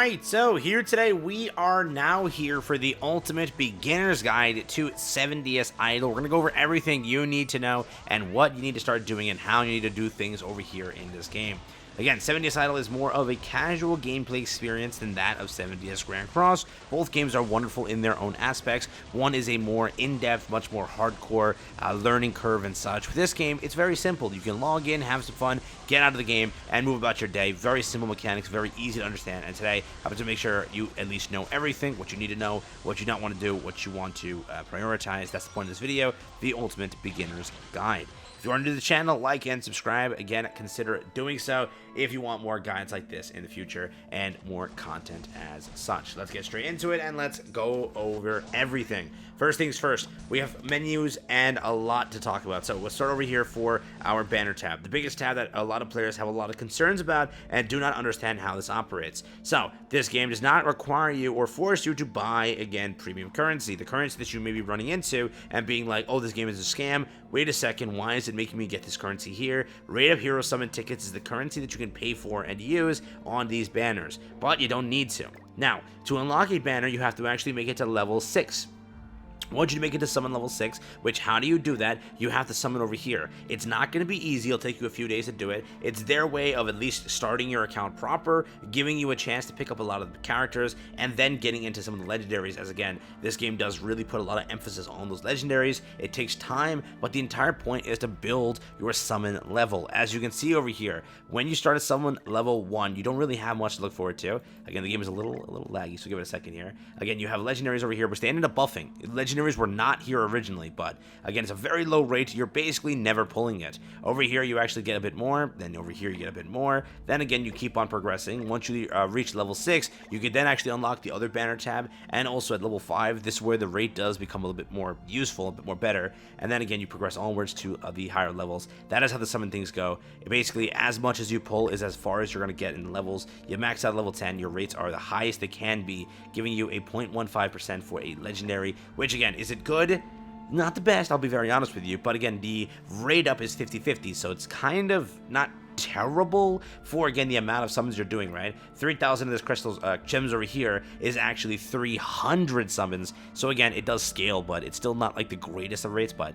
Alright, so here today we are now here for the ultimate beginner's guide to 70th Idol. We're going to go over everything you need to know and what you need to start doing and how you need to do things over here in this game. Again, 70th Idol is more of a casual gameplay experience than that of 70th Grand Cross. Both games are wonderful in their own aspects. One is a more in-depth, much more hardcore learning curve and such. With this game, it's very simple. You can log in, have some fun, get out of the game, and move about your day. Very simple mechanics, very easy to understand. And today, I want to make sure you at least know everything, what you need to know, what you don't want to do, what you want to prioritize. That's the point of this video, the ultimate beginner's guide. If you are new to the channel, like and subscribe. Again, consider doing so if you want more guides like this in the future and more content as such. Let's get straight into it and let's go over everything. First things first, we have menus and a lot to talk about. So we'll start over here for our banner tab. The biggest tab that a lot of players have a lot of concerns about and do not understand how this operates. So this game does not require you or force you to buy, again, premium currency. The currency that you may be running into and being like, oh, this game is a scam. Wait a second, why is it making me get this currency here? Rate Up Hero Summon tickets is the currency that you can pay for and use on these banners, but you don't need to. Now, to unlock a banner, you have to actually make it to level 6. I want you to make it to summon level 6, which how do you do that? You have to summon over here. It's not going to be easy. It'll take you a few days to do it. It's their way of at least starting your account proper, giving you a chance to pick up a lot of the characters, and then getting into some of the legendaries, as again, this game does really put a lot of emphasis on those legendaries. It takes time, but the entire point is to build your summon level. As you can see over here, when you start a summon level 1, you don't really have much to look forward to. Again, the game is a little laggy, so give it a second here. Again, you have legendaries over here, which they ended up buffing. Legendaries were not here originally, but again, it's a very low rate. You're basically never pulling it. Over here, you actually get a bit more. Then over here, you get a bit more. Then again, you keep on progressing. Once you reach level 6, you can then actually unlock the other banner tab. And also at level 5, this is where the rate does become a little bit more useful, a bit more better. And then again, you progress onwards to the higher levels. That is how the summon things go. Basically, as much as you pull is as far as you're going to get in the levels. You max out level 10. Your rates are the highest they can be, giving you a 0.15% for a legendary, which again, is it good? Not the best, I'll be very honest with you, but again, the rate up is 50-50, so it's kind of not terrible for, again, the amount of summons you're doing, right? 3,000 of this crystals gems over here is actually 300 summons, so again, it does scale, but it's still not like the greatest of rates, but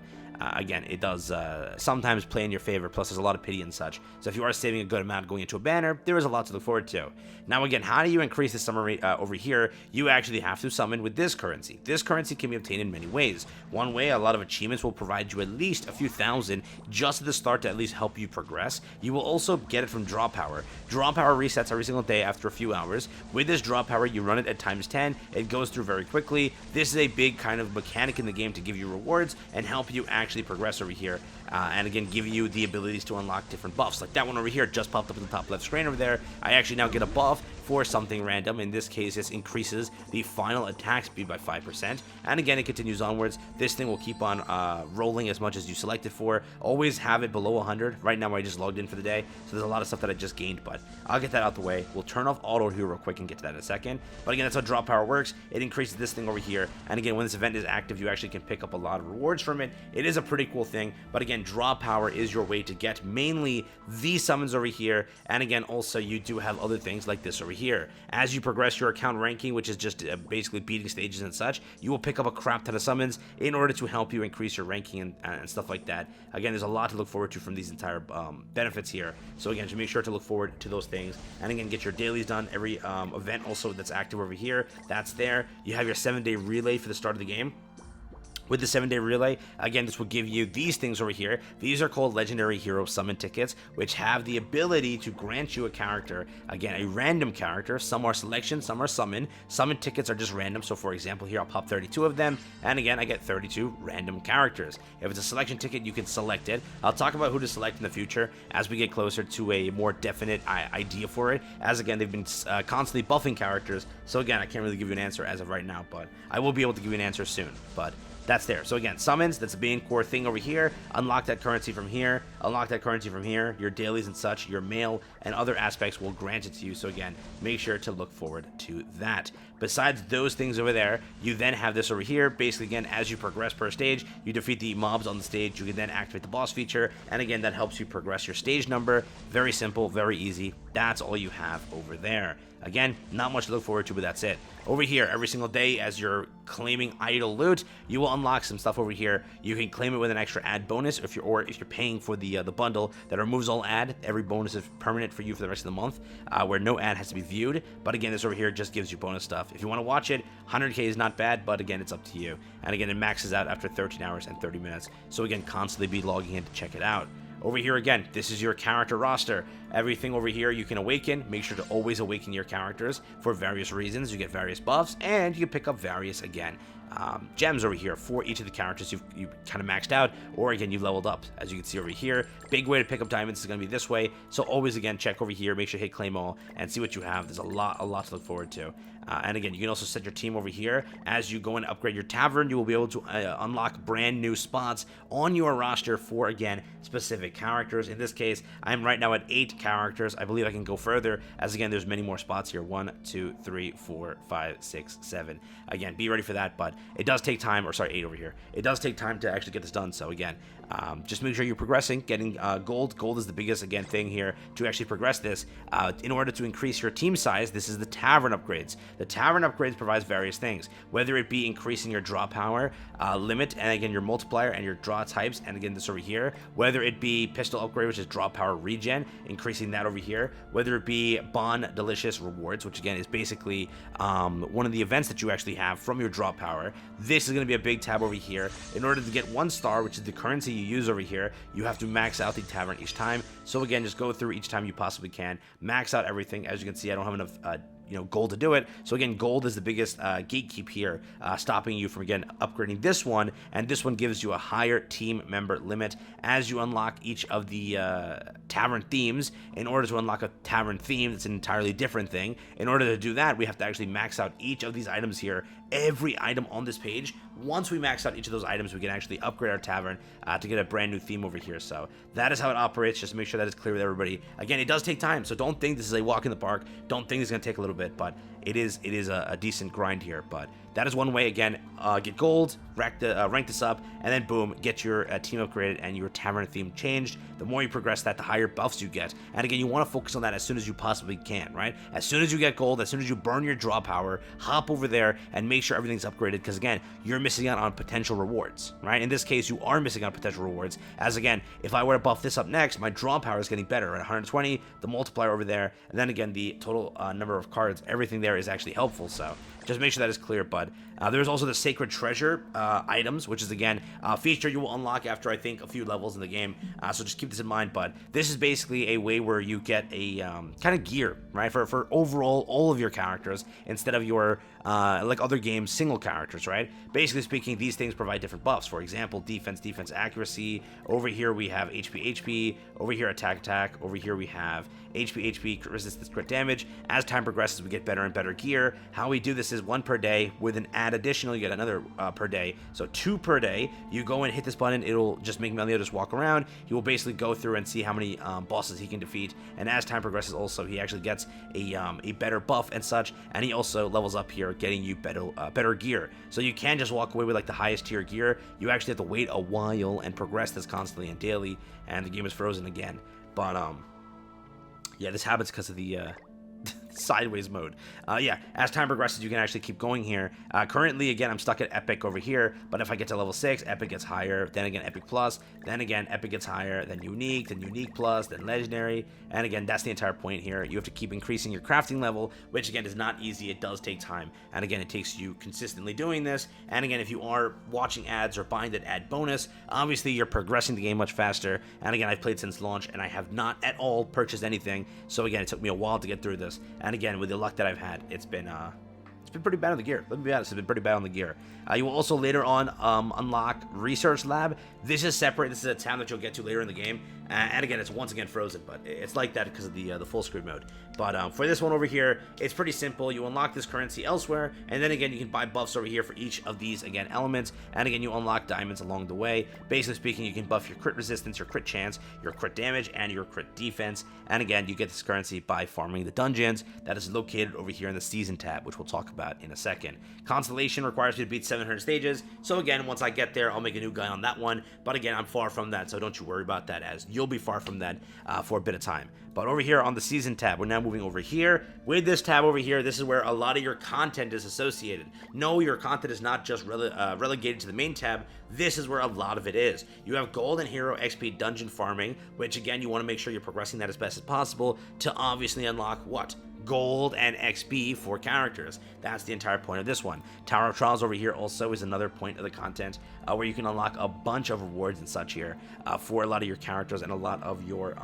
again, it does sometimes play in your favor, plus there's a lot of pity and such. So if you are saving a good amount going into a banner, there is a lot to look forward to. Now again, how do you increase the summon rate over here? You actually have to summon with this currency. This currency can be obtained in many ways. One way, a lot of achievements will provide you at least a few thousand just at the start to at least help you progress. You will also get it from draw power. Draw power resets every single day after a few hours. With this draw power, you run it at times 10. It goes through very quickly. This is a big kind of mechanic in the game to give you rewards and help you actually progress over here, and again give you the abilities to unlock different buffs. Like that one over here just popped up in the top left screen over there. I actually now get a buff for something random. In this case, this increases the final attack speed by 5%, and again it continues onwards. This thing will keep on rolling as much as you select it for. Always have it below 100. Right now I just logged in for the day, so there's a lot of stuff that I just gained, but I'll get that out the way. We'll turn off auto here real quick and get to that in a second. But again, that's how draw power works. It increases this thing over here, and again, when this event is active, you actually can pick up a lot of rewards from it. It is a pretty cool thing, but again, draw power is your way to get mainly these summons over here, and again, also you do have other things like this over here. As you progress your account ranking, which is just basically beating stages and such, you will pick up a crap ton of summons in order to help you increase your ranking and stuff like that. Again, there's a lot to look forward to from these entire benefits here. So again, just make sure to look forward to those things, and again, get your dailies done. Every event also that's active over here, that's there. You have your 7-day relay for the start of the game. With the 7-day relay, again, this will give you these things over here. These are called Legendary Hero Summon tickets, which have the ability to grant you a character. Again, a random character. Some are selection, some are summon. Summon tickets are just random. So for example, here I'll pop 32 of them, and again, I get 32 random characters. If it's a selection ticket, you can select it. I'll talk about who to select in the future as we get closer to a more definite idea for it. As again, they've been constantly buffing characters. So again, I can't really give you an answer as of right now, but I will be able to give you an answer soon. But that's there. So again, summons, that's the main core thing over here. Unlock that currency from here. Unlock that currency from here. Your dailies and such, your mail and other aspects will grant it to you. So again, make sure to look forward to that. Besides those things over there, you then have this over here. Basically, again, as you progress per stage, you defeat the mobs on the stage. You can then activate the boss feature. And again, that helps you progress your stage number. Very simple, very easy. That's all you have over there. Again, not much to look forward to, but that's it. Over here, every single day, as you're claiming idle loot, you will unlock some stuff over here. You can claim it with an extra ad bonus if you're paying for the bundle that removes all ad. Every bonus is permanent for you for the rest of the month, where no ad has to be viewed. But again, this over here just gives you bonus stuff. If you want to watch it, 100k is not bad, but again, it's up to you. And again, it maxes out after 13 hours and 30 minutes. So again, constantly be logging in to check it out. Over here again, this is your character roster. Everything over here you can awaken. Make sure to always awaken your characters for various reasons. You get various buffs, and you can pick up various, again, gems over here for each of the characters you kind of maxed out, or again, you've leveled up. As you can see over here, big way to pick up diamonds is going to be this way. So always, again, check over here, make sure to hit claim all, and see what you have. There's a lot to look forward to. And again, you can also set your team over here. As you go and upgrade your tavern, you will be able to unlock brand new spots on your roster for, again, specific characters. In this case, I'm right now at 8 characters. I believe I can go further, as again, there's many more spots here. 1, 2, 3, 4, 5, 6, 7. Again, be ready for that, but it does take time, or sorry, 8 over here. It does take time to actually get this done. So again, just make sure you're progressing, getting gold. Gold is the biggest, again, thing here to actually progress this. In order to increase your team size, this is the tavern upgrades. The tavern upgrades provides various things, whether it be increasing your draw power limit, and again, your multiplier and your draw types, and again, this over here, whether it be pistol upgrade, which is draw power regen, increasing that over here, whether it be Bon Delicious rewards, which again is basically one of the events that you actually have from your draw power. This is going to be a big tab over here. In order to get 1 star, which is the currency you use over here, you have to max out the tavern each time. So again, just go through each time you possibly can, max out everything. As you can see, I don't have enough gold to do it. So again, gold is the biggest gatekeep here, stopping you from, again, upgrading this one, and this one gives you a higher team member limit as you unlock each of the tavern themes. In order to unlock a tavern theme, it's an entirely different thing. In order to do that, we have to actually max out each of these items here, every item on this page. Once we max out each of those items, we can actually upgrade our tavern to get a brand new theme over here. So that is how it operates. Just make sure that it's clear with everybody. Again, it does take time, so don't think this is a walk in the park. Don't think it's going to take a little bit, but it is a decent grind here. But that is one way. Again, get gold, rank this up, and then boom, get your team upgraded and your tavern theme changed. The more you progress that, the higher buffs you get. And again, you want to focus on that as soon as you possibly can, right? As soon as you get gold, as soon as you burn your draw power, hop over there and make sure everything's upgraded, because again, you're missing out on potential rewards, right? In this case, you are missing out on potential rewards, as again, if I were to buff this up next, my draw power is getting better at 120, the multiplier over there, and then again, the total number of cards, everything there is actually helpful. So just make sure that is clear, bud. There's also the Sacred Treasure items, which is, again, a feature you will unlock after, I think, a few levels in the game. So just keep this in mind, bud. This is basically a way where you get a kind of gear, right, for overall all of your characters instead of your, like other games, single characters, right? Basically speaking, these things provide different buffs. For example, defense, accuracy. Over here, we have HP. Over here, attack. Over here, we have HP, crit resistance, crit damage. As time progresses, we get better and better gear. How we do this is 1 per day. With an add additional, you get another per day. So 2 per day. You go and hit this button. It'll just make Melio just walk around. He will basically go through and see how many bosses he can defeat. And as time progresses, also, he actually gets a better buff and such. And he also levels up here, getting you better gear. So you can just walk away with like the highest tier gear. You actually have to wait a while and progress this constantly and daily. And the game is frozen again. But yeah, this happens because of the sideways mode. Yeah, as time progresses, you can actually keep going here. Currently, again, I'm stuck at Epic over here, but if I get to level 6, Epic gets higher, then again, Epic Plus, then again, Epic gets higher, then Unique Plus, then Legendary, and again, that's the entire point here. You have to keep increasing your crafting level, which again is not easy. It does take time, and again, it takes you consistently doing this, and again, if you are watching ads or buying that ad bonus, obviously, you're progressing the game much faster, and again, I've played since launch, and I have not at all purchased anything, so again, it took me a while to get through this, and again, with the luck that I've had, it's been pretty bad on the gear. Let me be honest, it's been pretty bad on the gear. You will also later on unlock Research Lab. This is separate. This is a tab that you'll get to later in the game. And again, it's once again frozen, but it's like that because of the full screen mode. But for this one over here, it's pretty simple. You unlock this currency elsewhere, and then again, you can buy buffs over here for each of these, again, elements. And again, you unlock diamonds along the way. Basically speaking, you can buff your crit resistance, your crit chance, your crit damage, and your crit defense. And again, you get this currency by farming the dungeons. That is located over here in the Season tab, which we'll talk about in a second. Constellation requires you to beat 700 stages. So again, once I get there, I'll make a new guy on that one. But again, I'm far from that, so don't you worry about that, as you'll be far from that for a bit of time. But over here on the Season tab, we're now moving over here. With this tab over here, this is where a lot of your content is associated. No, your content is not just relegated to the main tab. This is where a lot of it is. You have gold and hero XP dungeon farming, which again, you want to make sure you're progressing that as best as possible to obviously unlock what? Gold and XP for characters. That's the entire point of this one. Tower of Trials over here also is another point of the content where you can unlock a bunch of rewards and such here for a lot of your characters and a lot of your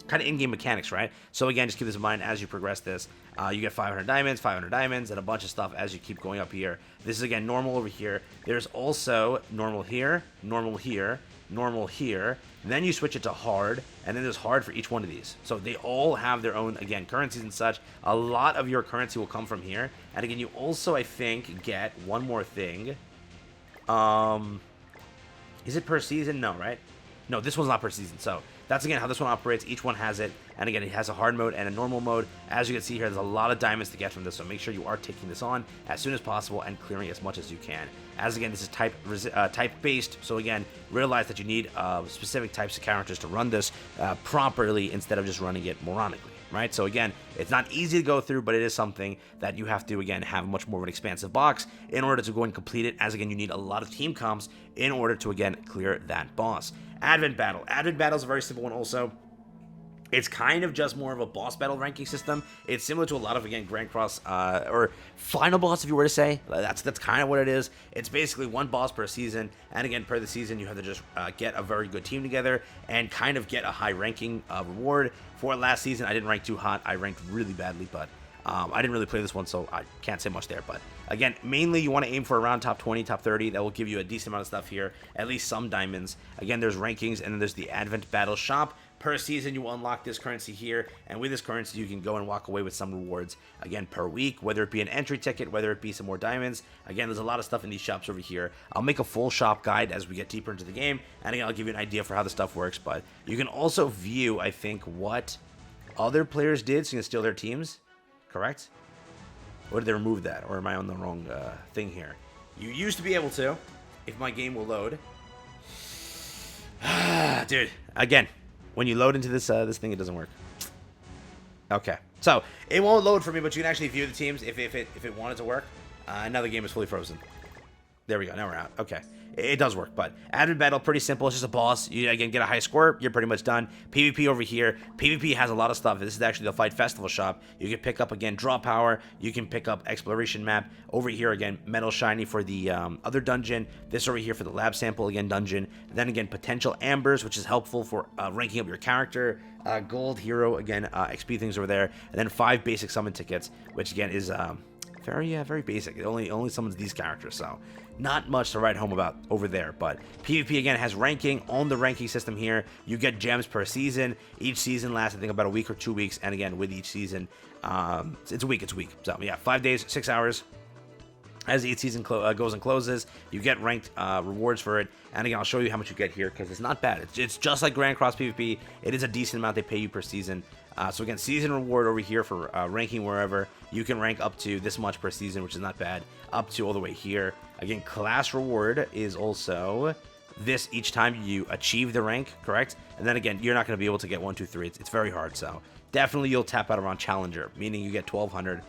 kind of in-game mechanics, right? So again, just keep this in mind as you progress this. You get 500 diamonds, and a bunch of stuff as you keep going up here. This is again normal over here. There's also normal here, normal here, normal here. Then you switch it to hard, and then there's hard for each one of these. So they all have their own, again, currencies and such. A lot of your currency will come from here. And again, you also, I think, get one more thing. Is it per season? No, right? No, this one's not per season. So that's, again, how this one operates. Each one has it. And again, it has a hard mode and a normal mode. As you can see here, there's a lot of diamonds to get from this. So make sure you are taking this on as soon as possible and clearing as much as you can. As again, this is type-based. So again, realize that you need specific types of characters to run this properly instead of just running it moronically. Right? So again, it's not easy to go through, but it is something that you have to, again, have much more of an expansive box in order to go and complete it, as again, you need a lot of team comps in order to, again, clear that boss. Advent Battle. Advent Battle is a very simple one also. It's kind of just more of a boss battle ranking system. It's similar to a lot of, again, Grand Cross, or Final Boss, if you were to say. That's kind of what it is. It's basically one boss per season, and again, per the season, you have to just get a very good team together and kind of get a high ranking reward. For last season, I didn't rank too hot. I ranked really badly, but I didn't really play this one, so I can't say much there. But again, mainly you want to aim for around top 20, top 30. That will give you a decent amount of stuff here, at least some diamonds. Again, there's rankings, and then there's the Advent Battle Shop. Per season, you will unlock this currency here, and with this currency, you can go and walk away with some rewards, again, per week, whether it be an entry ticket, whether it be some more diamonds. Again, there's a lot of stuff in these shops over here. I'll make a full shop guide as we get deeper into the game, and again, I'll give you an idea for how the stuff works, but you can also view, I think, what other players did, so you can steal their teams, correct? Or did they remove that, or am I on the wrong thing here? You used to be able to, if my game will load. Dude, again, when you load into this this thing, it doesn't work. Okay, so it won't load for me, but you can actually view the teams if it wanted to work. Now the game is fully frozen. There we go. Now we're out. Okay. It does work, but Advent Battle, pretty simple. It's just a boss. You, again, get a high score. You're pretty much done. PvP over here. PvP has a lot of stuff. This is actually the Fight Festival shop. You can pick up, again, Draw Power. You can pick up Exploration Map. Over here, again, Metal Shiny for the other dungeon. This over here for the Lab Sample, again, dungeon. Then, again, Potential Ambers, which is helpful for ranking up your character. Gold, Hero, again, XP things over there. And then 5 basic summon tickets, which, again, is very basic. It only summons these characters, so not much to write home about over there. But PvP, again, has ranking. On the ranking system here, you get gems per season. Each season lasts, I think, about a week or 2 weeks, and again, with each season, it's a week. So yeah, 5 days, 6 hours. As each season goes and closes, you get ranked rewards for it. And again, I'll show you how much you get here, because it's not bad. It's just like Grand Cross PvP. It is a decent amount they pay you per season. So again, season reward over here for ranking wherever. You can rank up to this much per season, which is not bad. Up to all the way here. Again, class reward is also this each time you achieve the rank, correct? And then again, you're not going to be able to get 1, 2, 3. It's very hard. So definitely you'll tap out around Challenger, meaning you get 1,200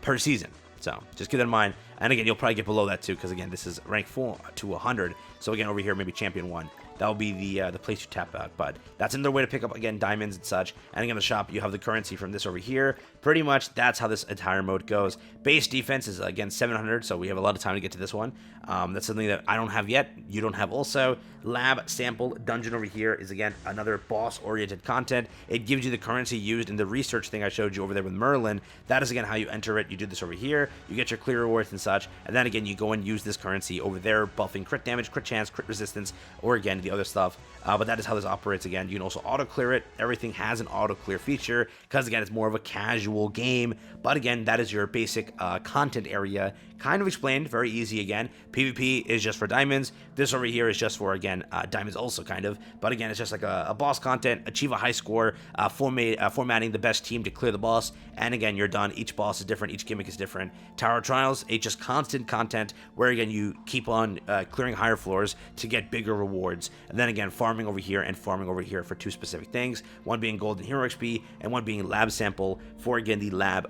per season. So just keep that in mind. And again, you'll probably get below that too, because again, this is rank 4 to 100. So again, over here, maybe Champion 1. That'll be the place you tap out. But that's another way to pick up, again, diamonds and such. And again, the shop, you have the currency from this over here. Pretty much, that's how this entire mode goes. Base defense is, again, 700, so we have a lot of time to get to this one. That's something that I don't have yet. You don't have also. Lab Sample Dungeon over here is, again, another boss-oriented content. It gives you the currency used in the research thing I showed you over there with Merlin. That is, again, how you enter it. You do this over here. You get your clear rewards and such. And then, again, you go and use this currency over there, buffing crit damage, crit chance, crit resistance, or, again, the other stuff. But that is how this operates. Again, you can also auto-clear it. Everything has an auto-clear feature, because, again, it's more of a casual casual game. But again, that is your basic content area, kind of explained, very easy again. PvP is just for diamonds. This over here is just for, again, diamonds also kind of. But again, it's just like a boss content, achieve a high score, formatting the best team to clear the boss, and again, you're done. Each boss is different, each gimmick is different. Tower Trials, it's just constant content where again, you keep on clearing higher floors to get bigger rewards. And then again, farming over here and farming over here for two specific things, one being golden hero XP and one being lab sample for, again, the lab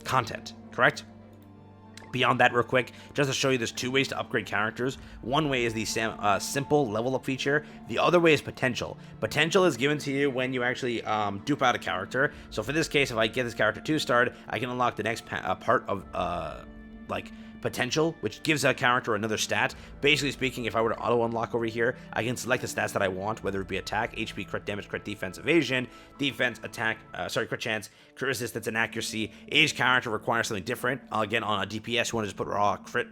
content, correct? Beyond that, real quick, just to show you, there's two ways to upgrade characters. One way is the simple level up feature. The other way is potential. Potential is given to you when you actually dupe out a character. So for this case, if I get this character 2-starred, I can unlock the next part of like potential, which gives a character another stat. Basically speaking, if I were to auto unlock over here, I can select the stats that I want, whether it be attack, HP, crit damage, crit defense, evasion, defense, attack, crit chance, crit resistance, and accuracy. Each character requires something different. Again, on a DPS, you want to just put raw crit,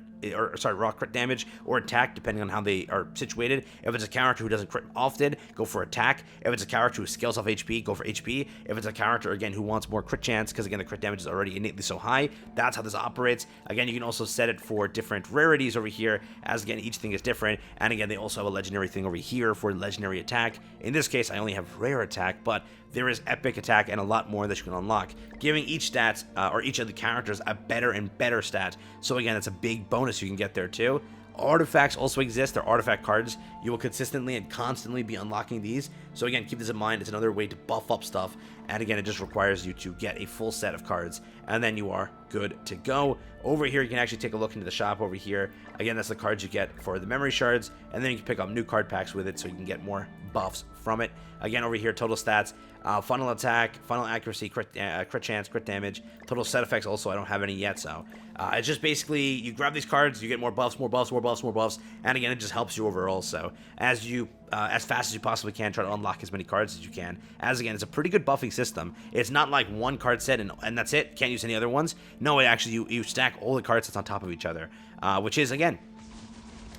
raw crit damage or attack, depending on how they are situated. If it's a character who doesn't crit often, go for attack. If it's a character who scales off HP, go for HP. If it's a character, again, who wants more crit chance, because again, the crit damage is already innately so high, that's how this operates. Again, you can also set it for different rarities over here, as again, each thing is different. And again, they also have a legendary thing over here for legendary attack. In this case, I only have rare attack, but there is epic attack and a lot more that you can unlock, giving each stats or each of the characters a better and better stat. So again, it's a big bonus you can get there too. Artifacts also exist. They're artifact cards. You will consistently and constantly be unlocking these. So again, keep this in mind. It's another way to buff up stuff. And again, it just requires you to get a full set of cards, and then you are good to go. Over here, you can actually take a look into the shop over here. Again, that's the cards you get for the memory shards, and then you can pick up new card packs with it so you can get more buffs from it. Again, over here, total stats, funnel attack, funnel accuracy, crit chance, crit damage, total set effects also, I don't have any yet, so it's just basically, you grab these cards, you get more buffs, more buffs, more buffs, more buffs, and again, it just helps you overall. So as you, as fast as you possibly can, try to unlock as many cards as you can, as again, it's a pretty good buffing system. It's not like one card set and that's it, can't use any other ones. No, it actually, you stack all the cards that's on top of each other, which is, again,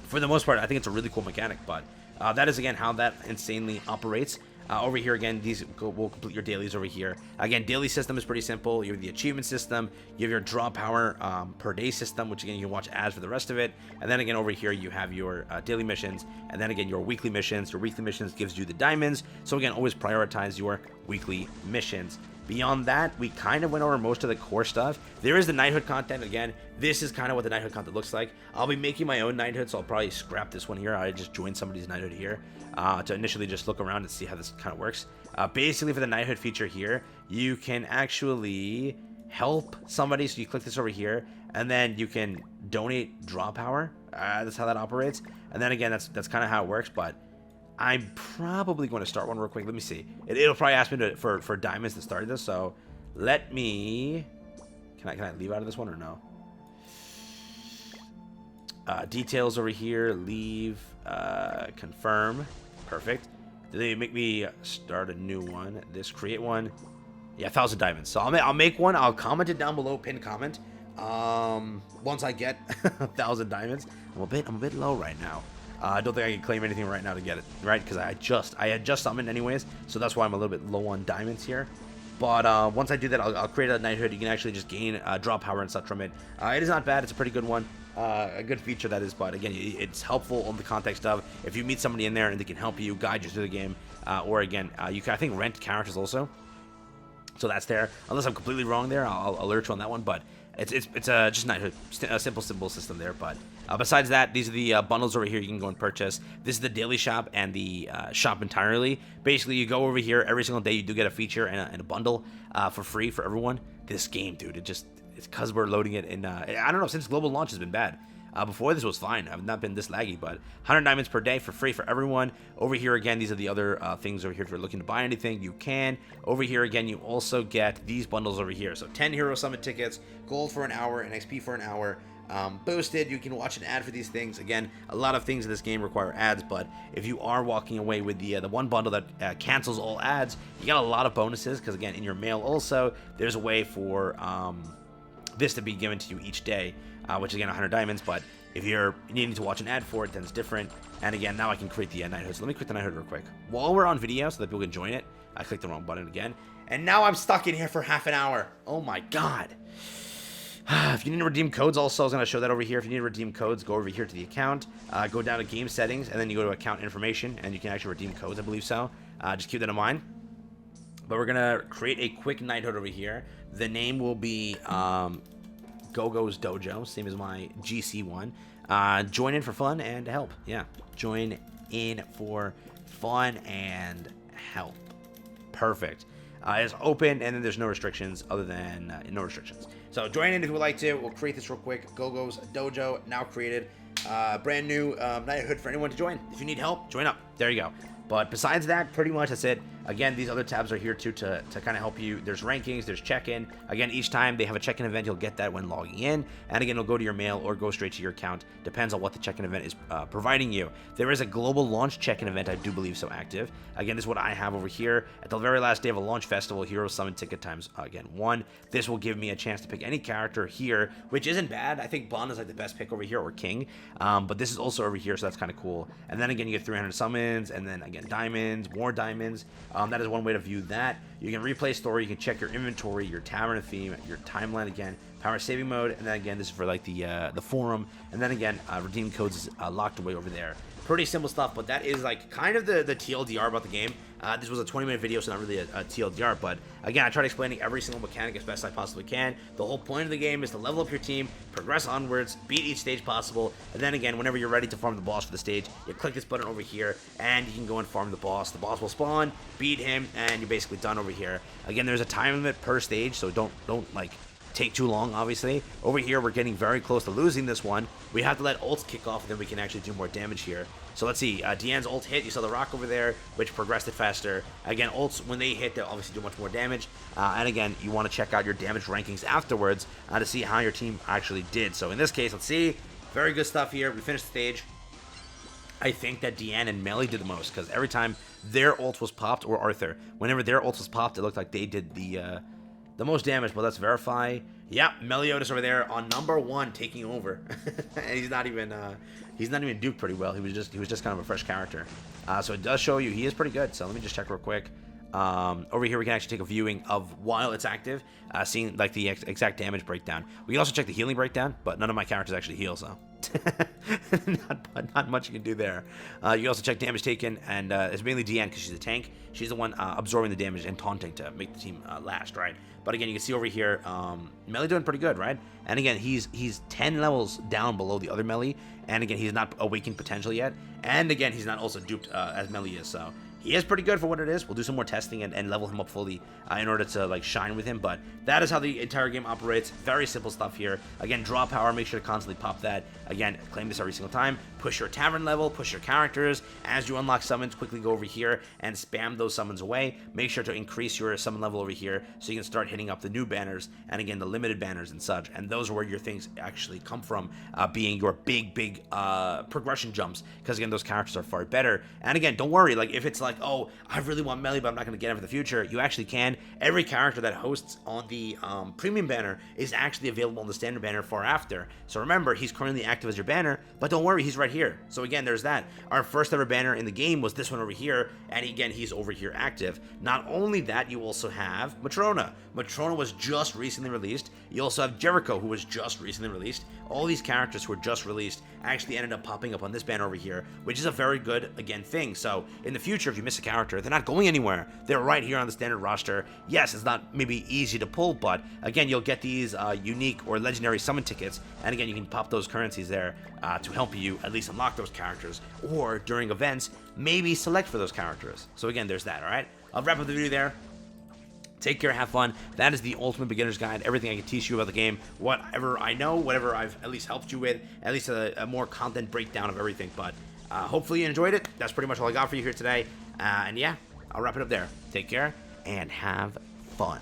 for the most part, I think it's a really cool mechanic. But that is, again, how that insanely operates. Over here, again, these will complete your dailies over here. Again, daily system is pretty simple. You have the achievement system. You have your draw power per day system, which, again, you can watch ads for the rest of it. And then, again, over here, you have your daily missions. And then, again, your weekly missions. Your weekly missions gives you the diamonds. So, again, always prioritize your weekly missions. Beyond that, we kind of went over most of the core stuff. There is the Knighthood content. Again, this is kind of what the Knighthood content looks like. I'll be making my own Knighthood, so I'll probably scrap this one here. I just joined somebody's Knighthood here to initially just look around and see how this kind of works. Basically, for the Knighthood feature here, you can actually help somebody. So you click this over here, and then you can donate draw power. That's how that operates. And then again, that's kind of how it works, but I'm probably going to start one real quick. Let me see. It'll probably ask me for diamonds to start this. So let me. Can I leave out of this one or no? Details over here. Leave. Confirm. Perfect. Did they make me start a new one? This create one. Yeah, 1,000 diamonds. So I'll make one. I'll comment it down below. Pin comment. Once I get 1,000 diamonds. I'm a bit low right now. I don't think I can claim anything right now to get it, right? Because I had just summoned anyways, so that's why I'm a little bit low on diamonds here. But once I do that, I'll create a Knighthood. You can actually just gain draw power and such from it. It is not bad. It's a pretty good one. A good feature, that is. But again, it's helpful in the context of if you meet somebody in there and they can help you, guide you through the game. Or again, you can, I think, rent characters also. So that's there. Unless I'm completely wrong there, I'll alert you on that one. But it's just Knighthood, a simple system there. But besides that, these are the bundles over here you can go and purchase. This is the daily shop and the shop entirely. Basically, you go over here every single day. You do get a feature and a bundle for free for everyone. This game, dude, it's because we're loading it in. I don't know, since global launch has been bad. Before this was fine. I've not been this laggy, but 100 diamonds per day for free for everyone. Over here again, these are the other things over here. If you're looking to buy anything, you can. Over here again, you also get these bundles over here. So 10 Hero Summit tickets, gold for an hour, and XP for an hour. Boosted, you can watch an ad for these things. Again, a lot of things in this game require ads, but if you are walking away with the one bundle that cancels all ads, you get a lot of bonuses, because again, in your mail also, there's a way for this to be given to you each day, which is again 100 diamonds. But if you're needing to watch an ad for it, then it's different. And again, now I can create the Knighthood. So let me click the Knighthood real quick while we're on video so that people can join it. I clicked the wrong button again. And now I'm stuck in here for half an hour. Oh my god. If you need to redeem codes, also, I was going to show that over here. If you need to redeem codes, go over here to the account, go down to game settings, and then you go to account information, and you can actually redeem codes, I believe so. Just keep that in mind. But we're going to create a quick Knighthood over here. The name will be Gogo's Dojo, same as my GC one. Join in for fun and help. Yeah, join in for fun and help. Perfect. It's open, and then there's no restrictions other than no restrictions. So join in if you would like to. We'll create this real quick. Gogo's Dojo, now created. Brand new Knighthood for anyone to join. If you need help, join up. There you go. But besides that, pretty much that's it. Again, these other tabs are here too to kind of help you. There's rankings, there's check-in. Again, each time they have a check-in event, you'll get that when logging in. And again, it'll go to your mail or go straight to your account. Depends on what the check-in event is providing you. There is a global launch check-in event, I do believe so, active. Again, this is what I have over here. At the very last day of a launch festival, hero summon ticket times, again, 1. This will give me a chance to pick any character here, which isn't bad. I think Bond is like the best pick over here, or King. But this is also over here, so that's kind of cool. And then again, you get 300 summons, and then again, diamonds, more diamonds. That is one way to view that. You can replay story, you can check your inventory, your tavern theme, your timeline again, power saving mode, and then again, this is for like the forum, and then again, redeem codes is locked away over there. Pretty simple stuff, but that is like kind of the TLDR about the game. This was a 20-minute video, so not really a TLDR, but again, I tried explaining every single mechanic as best I possibly can. The whole point of the game is to level up your team, progress onwards, beat each stage possible, and then again, whenever you're ready to farm the boss for the stage, you click this button over here, and you can go and farm the boss. The boss will spawn, beat him, and you're basically done over here. Again, there's a time limit per stage, so don't like take too long, obviously. Over here, we're getting very close to losing this one. We have to let ults kick off, and then we can actually do more damage here. So let's see. Deanne's ult hit. You saw the rock over there, which progressed it faster. Again, ults, when they hit, they'll obviously do much more damage. And again, you want to check out your damage rankings afterwards to see how your team actually did. So in this case, let's see. Very good stuff here. We finished the stage. I think that Deanne and Melly did the most, because every time their ult was popped, or Arthur, whenever their ult was popped, it looked like they did the most damage. But let's verify. Yeah, Meliodas over there on number 1, taking over. And he's not even duped pretty well. He was just kind of a fresh character. So it does show you he is pretty good. So let me just check real quick. Over here we can actually take a viewing of while it's active, seeing like the exact damage breakdown. We can also check the healing breakdown, but none of my characters actually heal, so not much you can do there. You can also check damage taken, and it's mainly Deanne because she's a tank. She's the one absorbing the damage and taunting to make the team last, right? But again, you can see over here, Melly doing pretty good, right? And again, he's 10 levels down below the other Melly, and again, he's not awakened potential yet, and again, he's not also duped as Melly is, so he is pretty good for what it is. We'll do some more testing and level him up fully in order to like shine with him. But that is how the entire game operates. Very simple stuff here. Again, draw power. Make sure to constantly pop that. Again, claim this every single time. Push your tavern level. Push your characters. As you unlock summons, quickly go over here and spam those summons away. Make sure to increase your summon level over here so you can start hitting up the new banners and again the limited banners and such. And those are where your things actually come from, being your big progression jumps. Because again, those characters are far better. And again, don't worry. Like if it's like, oh, I really want Melly, but I'm not going to get him for the future. You actually can. Every character that hosts on the premium banner is actually available on the standard banner far after. So remember, he's currently active as your banner, but don't worry, he's right here. So again, there's that. Our first ever banner in the game was this one over here, and again, he's over here active. Not only that, you also have Matrona. Matrona was just recently released. You also have Jericho, who was just recently released. All these characters who were just released actually ended up popping up on this banner over here, which is a very good, again, thing. So in the future, if you miss a character, they're not going anywhere. They're right here on the standard roster. Yes, it's not maybe easy to pull, but again, you'll get these unique or legendary summon tickets, and again, you can pop those currencies there to help you at least unlock those characters, or during events, maybe select for those characters. So again, there's that, all right? I'll wrap up the video there. Take care, have fun. That is the ultimate beginner's guide. Everything I can teach you about the game, whatever I know, whatever I've at least helped you with, at least a more content breakdown of everything. But hopefully you enjoyed it. That's pretty much all I got for you here today. And yeah, I'll wrap it up there. Take care and have fun.